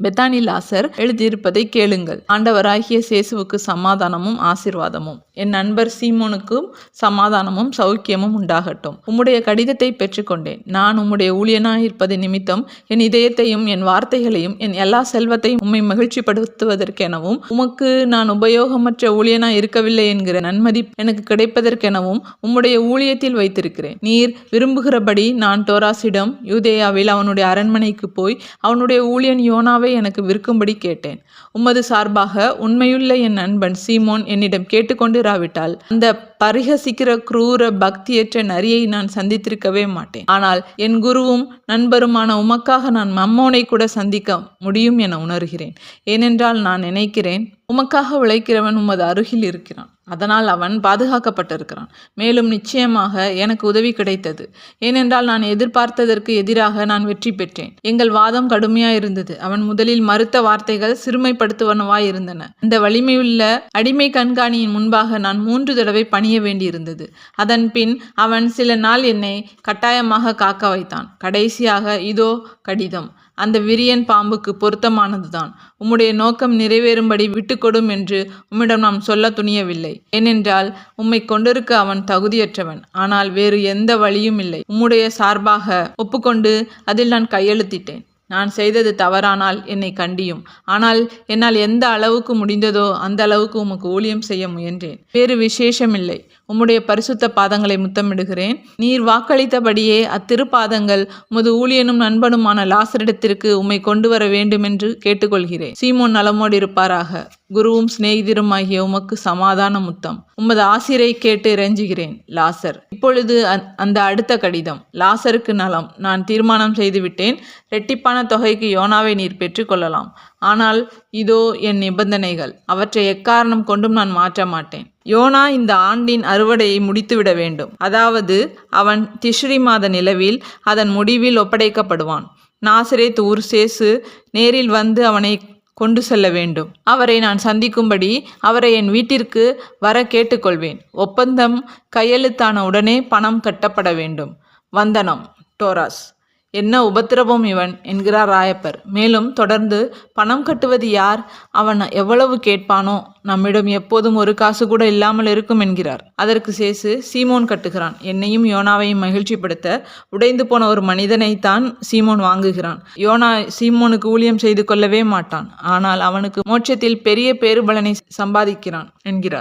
Bethany லாசர் எழுதியிருப்பதை கேளுங்கள். ஆண்டவராகிய சேசுவுக்கு சமாதானமும் ஆசீர்வாதமும். என் நண்பர் சீமோனுக்கும் சமாதானமும் சௌக்கியமும் உண்டாகட்டும். உம்முடைய கடிதத்தை பெற்றுக்கொண்டேன். நான் உம்முடைய ஊழியனாயிருப்பது நிமித்தம் என் இதயத்தையும் என் வார்த்தைகளையும் என் எல்லா செல்வத்தையும் உம்மை மகிழ்ச்சிப்படுத்துவதற்கெனவும் உமக்கு நான் உபயோகமற்ற ஊழியனாய் இருக்கவில்லை என்கிற நன்மதி எனக்கு கிடைப்பதற்கெனவும் உம்முடைய ஊழியத்தில் வைத்திருக்கிறேன். நீர் விரும்புகிறபடி நான் டோராசிடம் யூதேயாவில் அவனுடைய அரண்மனைக்கு போய் அவனுடைய ஊழியன் யோனாவை எனக்கு விற்கும்படி கேட்டேன். உமது சார்பாக உண்மையுள்ள என் நண்பன் சீமோன் என்னிடம் கேட்டுக்கொண்டிராவிட்டால் அந்த பரிகசிக்கிற குரூர பக்தியற்ற நரியை நான் சந்தித்திருக்கவே மாட்டேன். ஆனால் என் குருவும் நண்பருமான உமக்காக நான் மம்மோனை கூட சந்திக்க முடியும் என உணர்கிறேன். ஏனென்றால் நான் நினைக்கிறேன், உமக்காக உழைக்கிறவன் உமது அருகில் இருக்கிறான். அதனால் அவன் பாதுகாக்கப்பட்டிருக்கிறான். மேலும் நிச்சயமாக எனக்கு உதவி கிடைத்தது. ஏனென்றால் நான் எதிர்பார்த்ததற்கு எதிராக நான் வெற்றி பெற்றேன். எங்கள் வாதம் கடுமையாயிருந்தது. அவன் முதலில் மறுத்த வார்த்தைகள் சிறுமைப்படுத்துவனவாயிருந்தன. இந்த வலிமையுள்ள அடிமை கண்காணியின் முன்பாக நான் 3 தடவை பணிய வேண்டியிருந்தது. அதன் பின் அவன் சில நாள் என்னை கட்டாயமாக காக்க வைத்தான். கடைசியாக இதோ கடிதம். அந்த விரியன் பாம்புக்கு பொருத்தமானதுதான். உம்முடைய நோக்கம் நிறைவேறும்படி விட்டுக்கொடும் என்று உம்மிடம் நாம் சொல்ல துணியவில்லை. ஏனென்றால் உம்மை கொண்டிருக்க அவன் தகுதியற்றவன். ஆனால் வேறு எந்த வழியும் இல்லை. உம்முடைய சார்பாக ஒப்புக்கொண்டு அதில் நான் கையெழுத்திட்டேன். நான் செய்தது தவறானால் என்னை கண்டியும். ஆனால் என்னால் எந்த அளவுக்கு முடிந்ததோ அந்த அளவுக்கு உமக்கு ஊழியம் செய்ய முயன்றேன். வேறு விசேஷமில்லை. உம்முடைய பரிசுத்த பாதங்களை முத்தமிடுகிறேன். நீர் வாக்களித்தபடியே அத்திருப்பாதங்கள் உமது ஊழியனும் நண்பனுமான லாசரிடத்திற்கு உம்மை கொண்டு வர வேண்டுமென்று கேட்டுக்கொள்கிறேன். சீமோன் நலமோடு இருப்பாராக. குருவும் சிநேகிதருமாகிய உமக்கு சமாதான முத்தம். உமது ஆசிரை கேட்டு இறைஞ்சுகிறேன். லாசர். இப்பொழுது அந்த அடுத்த கடிதம். லாசருக்கு நலம். நான் தீர்மானம் செய்துவிட்டேன். இரட்டிப்பான தொகைக்கு யோனாவை நீர் பெற்றுக்கொள்ளலாம். ஆனால் இதோ என் நிபந்தனைகள். அவற்றை எக்காரணம் கொண்டும் நான் மாற்ற மாட்டேன். யோனா இந்த ஆண்டின் அறுவடையை முடித்துவிட வேண்டும். அதாவது அவன் திஷ்ரி மாத நிலவில் அதன் முடிவில் ஒப்படைக்கப்படுவான். நாசரேத் ஊர் சேசு நேரில் வந்து அவனை கொண்டு செல்ல வேண்டும். அவரை நான் சந்திக்கும்படி அவரை என் வீட்டிற்கு வர கேட்டுக்கொள்வேன். ஒப்பந்தம் கையெழுத்தான உடனே பணம் கட்டப்பட வேண்டும். வந்தனம். டோராஸ். என்ன உபத்திரவம் இவன் என்கிறார் ராயப்பர். மேலும் தொடர்ந்து, பணம் கட்டுவது யார்? அவன் எவ்வளவு கேட்பானோ? நம்மிடம் எப்போதும் ஒரு காசு கூட இல்லாமல் இருக்கும் என்கிறார். அதற்கு சேசு, சீமோன் கட்டுகிறான். என்னையும் யோனாவையும் மகிழ்ச்சிப்படுத்த உடைந்து போன ஒரு மனிதனைத்தான் சீமோன் வாங்குகிறான். யோனா சீமோனுக்கு ஊழியம் செய்து கொள்ளவே மாட்டான். ஆனால் அவனுக்கு மோட்சத்தில் பெரிய பேறுபலனை சம்பாதிக்கிறான் என்கிறார்.